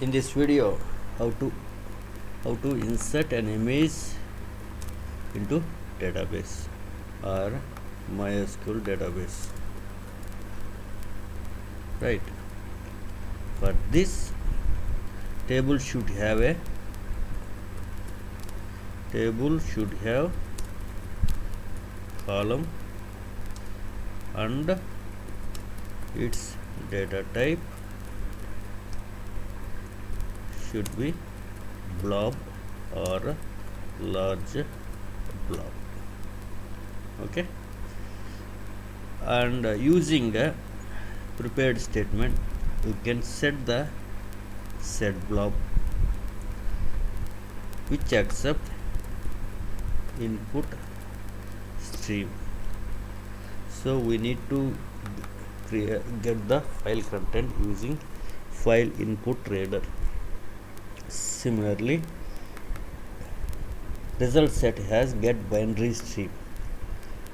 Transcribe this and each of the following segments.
In this video, how to insert an image into database or MySQL database. Right. For this, table should have column and its data type should be blob or large blob. Okay, and using a prepared statement, you can set the set blob which accept input stream. So we need to get the file content using file input reader. Similarly, result set has get binary stream.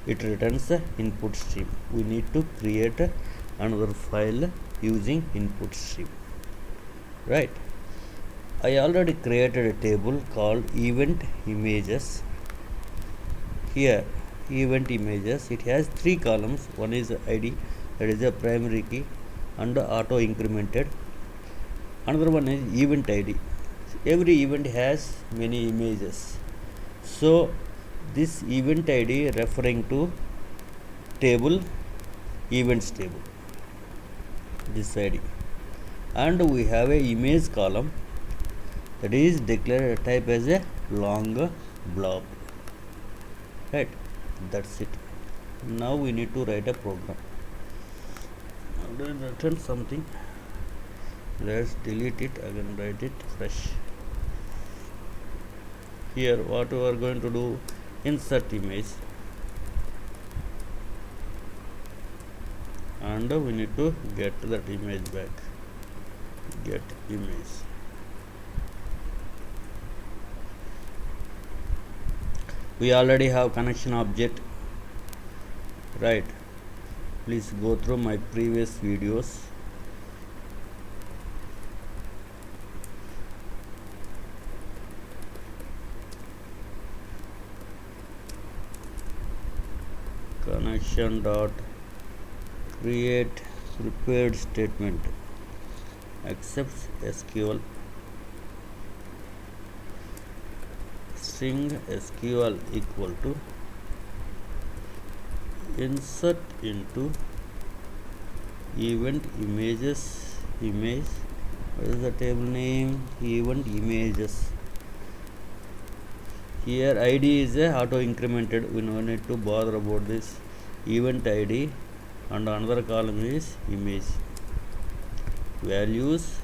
It returns the input stream. We need to create another file using input stream. Right. I already created a table called event images. Here, event images, it has 3 columns. One is ID, that is a primary key, and auto incremented. Another one is event ID. Every event has many images. So this event ID referring to table, events table, this ID. And we have a image column that is declared type as a long blob. Right, that's it. Now we need to write a program. I've written something. Let's delete it again, write it fresh. Here what we are going to do, insert image, and we need to get that image back. Get image. We already have connection object. Right, please go through my previous videos. Connection dot create prepared statement accepts SQL string SQL equal to insert into event images image. What is the table name? Event images. Here ID is a auto incremented. We no need to bother about this. Event ID, and another column is image. Values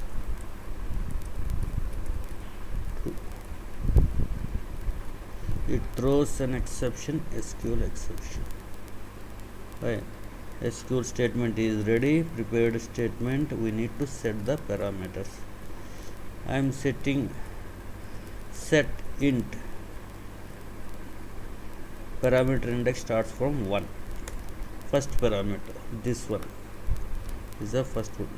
it throws an exception, SQL exception. Right. SQL statement is ready. Prepared statement. We need to set the parameters. I am setting set int. Parameter index starts from 1. First parameter, this one is the first one.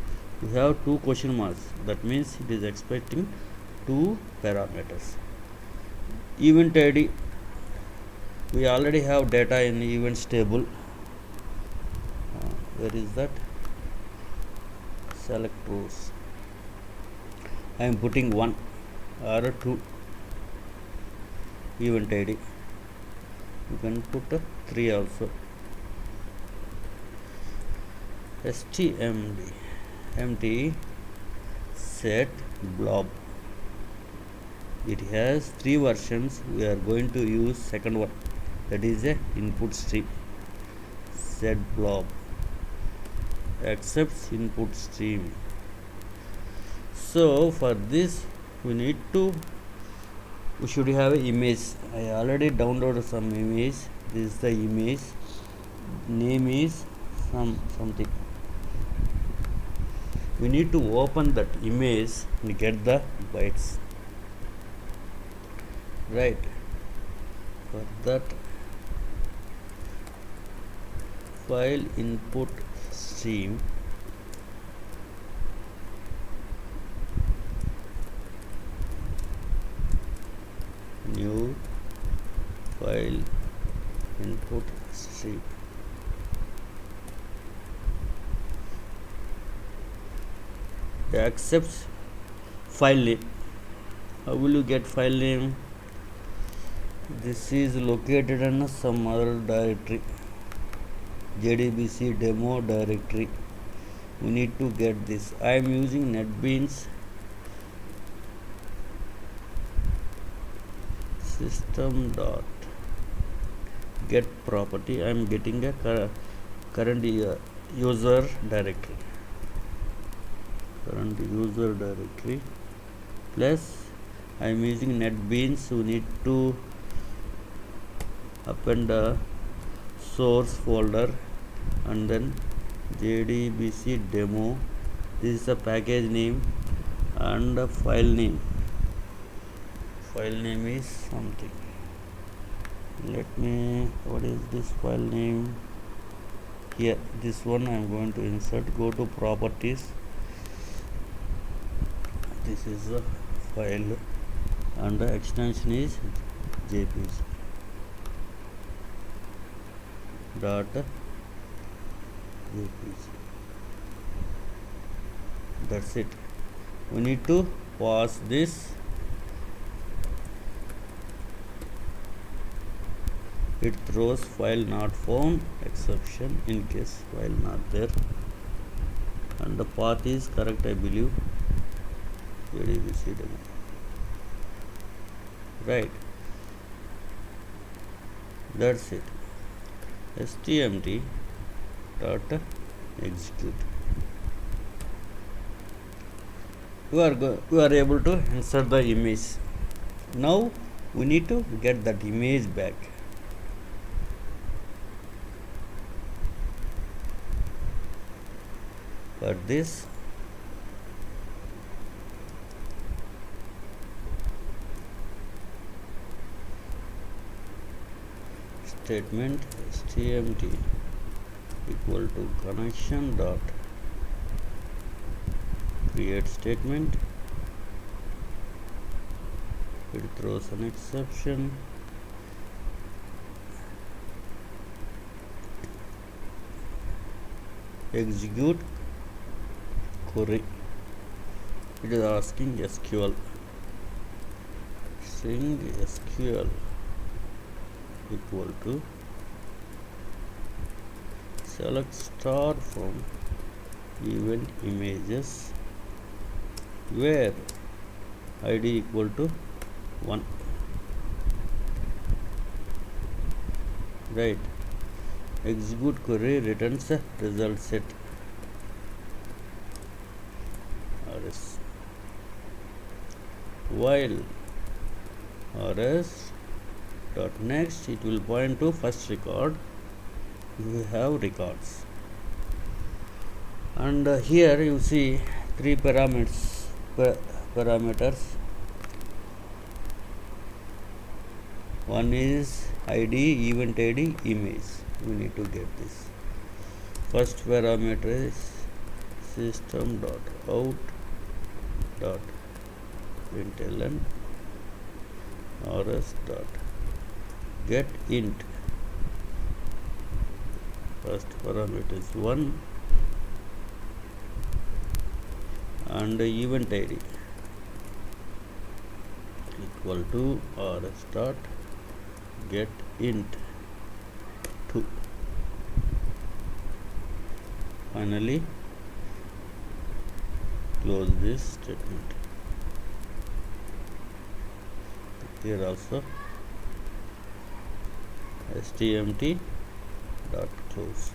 We have 2 question marks. That means it is expecting 2 parameters. Event ID, we already have data in events table. Where is that? Select rows. I am putting 1 or 2 event ID. You can put 3 also. stmd empty set blob. It has 3 versions. We are going to use second one, that is a input stream. Set blob accepts input stream. So for this we should have an image. I already downloaded some image. This is the image. Name is something. We need to open that image and get the bytes. Right. For that, file input stream new file input stream. It accepts file name. How will you get file name? This is located in some other directory, Jdbc demo directory. We need to get this. I am using NetBeans system dot get property. I am getting a current user directory. Current user directory plus I am using NetBeans. We need to append a source folder and then Jdbc demo. This is a package name and a file name. File name is something. What is this file name? Here, this one I am going to insert. Go to properties. This is a file and the extension is jpg dot jpg. That's it. We need to pass this. It throws file not found exception in case file not there, and the path is correct, I believe. Jdbc demo. Right. That's it. stmt dot execute. We are able to insert the image. Now we need to get that image back. For this, statement stmt equal to connection dot create statement. It throws an exception. Execute query. It is asking SQL. String SQL equal to select star from event images where id equal to 1. Right. Execute query returns a result set. rs while rs dot next, it will point to first record. We have records, and here you see 3 parameters. One is id, event id, image. We need to get this. First parameter is system dot out dot println rs dot get int. First parameter is 1 and event id equal to rs dot get int 2. Finally close this statement. Here also stmt dot close.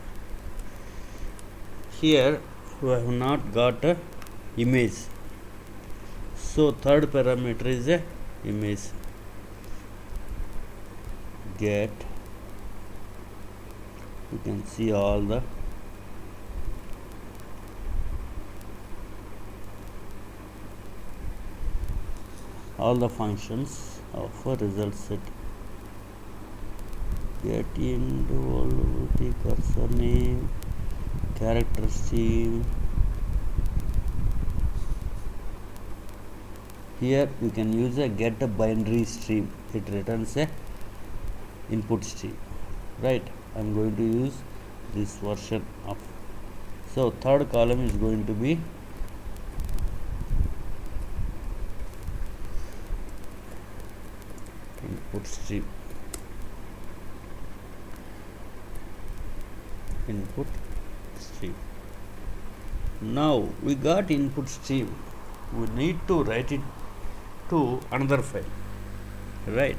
Here we have not got a image, so third parameter is a image. Get, you can see all the functions of a result set. Get into cursor name, character stream. Here you can use a get a binary stream. it returns a input stream, right? I'm going to use this version of. So third column is going to be input stream, input stream. Now we got input stream, we need to write it to another file, right?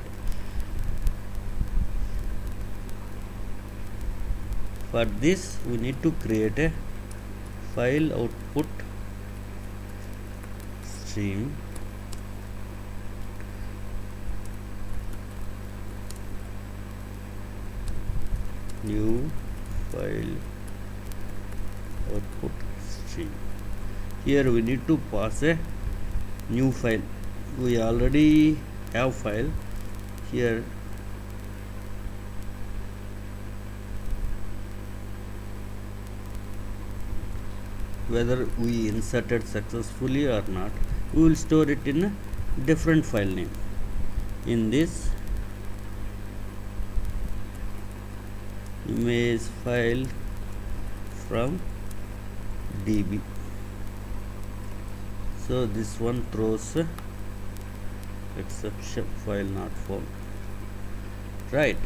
For this we need to create a file output stream new file output stream. Here we need to pass a new file. We already have file here. Whether we inserted successfully or not, we will store it in a different file name. In this image file from DB. So this one throws exception file not found, right?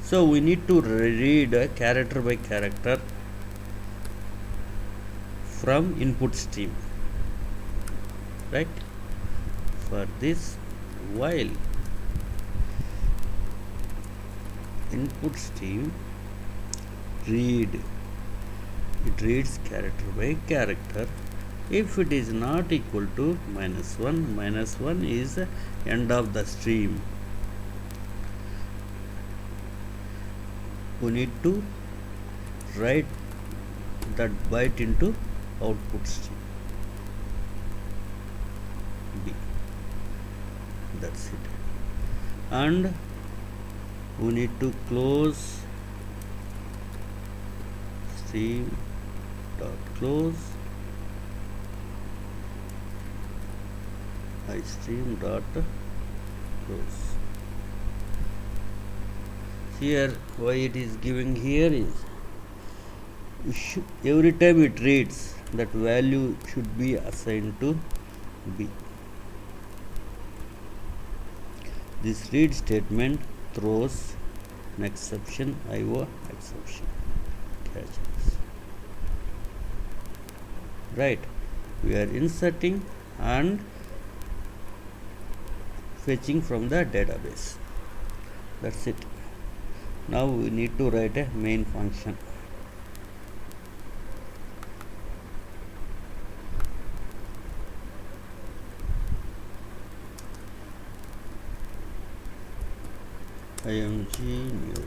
So we need to read character by character from input stream, right? For this, while input stream read, it reads character by character. If it is not equal to -1 is end of the stream. We need to write that byte into output stream B. That's it. And we need to close stream dot close stream dot close. Here why it is giving here is every time it reads, that value should be assigned to B. This read statement throws an exception, IO exception catches, right? We are inserting and fetching from the database. That's it. Now we need to write a main function. img new.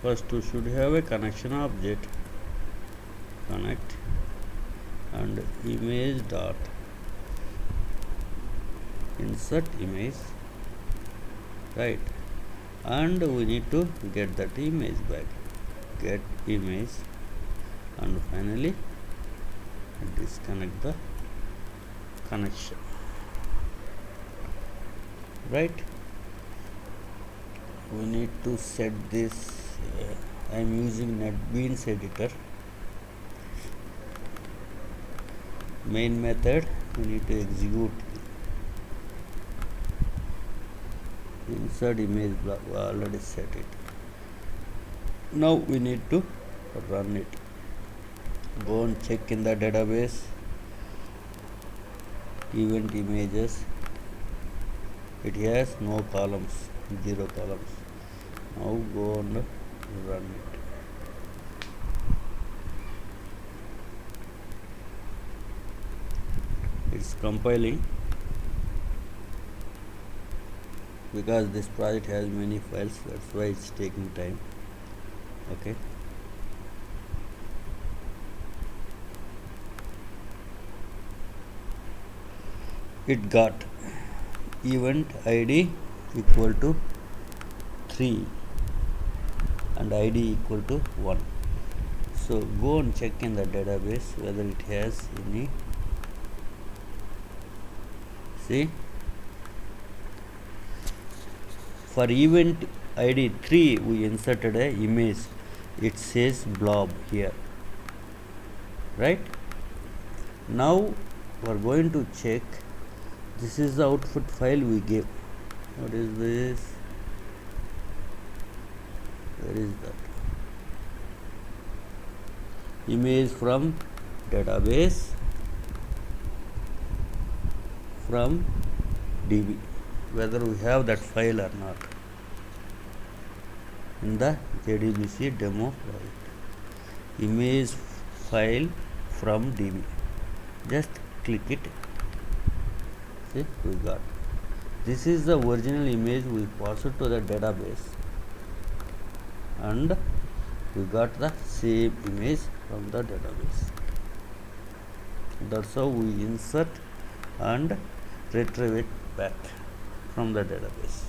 First we should have a connection object, connect, and image dot insert image, right? And we need to get that image back, get image, and finally disconnect the connection, right? We need to set this. I am using NetBeans editor. Main method, we need to execute insert image block. We already set it. Now we need to run it. Go and check in the database, event images. It has no columns, 0 columns. Now go and run it. It's compiling because this project has many files, that's why it's taking time. Okay, it got event ID equal to 3 and ID equal to 1. So go and check in the database whether it has any See, for event id 3 we inserted a image, it says blob here, right? Now we are going to check, this is the output file we gave. What is this? Where is that? Image from database from DB, whether we have that file or not in the Jdbc demo project. Image file from DB, just click it. See, we got, this is the original image we passed it to the database, and we got the same image from the database. That's how we insert and retrieve it back from the database.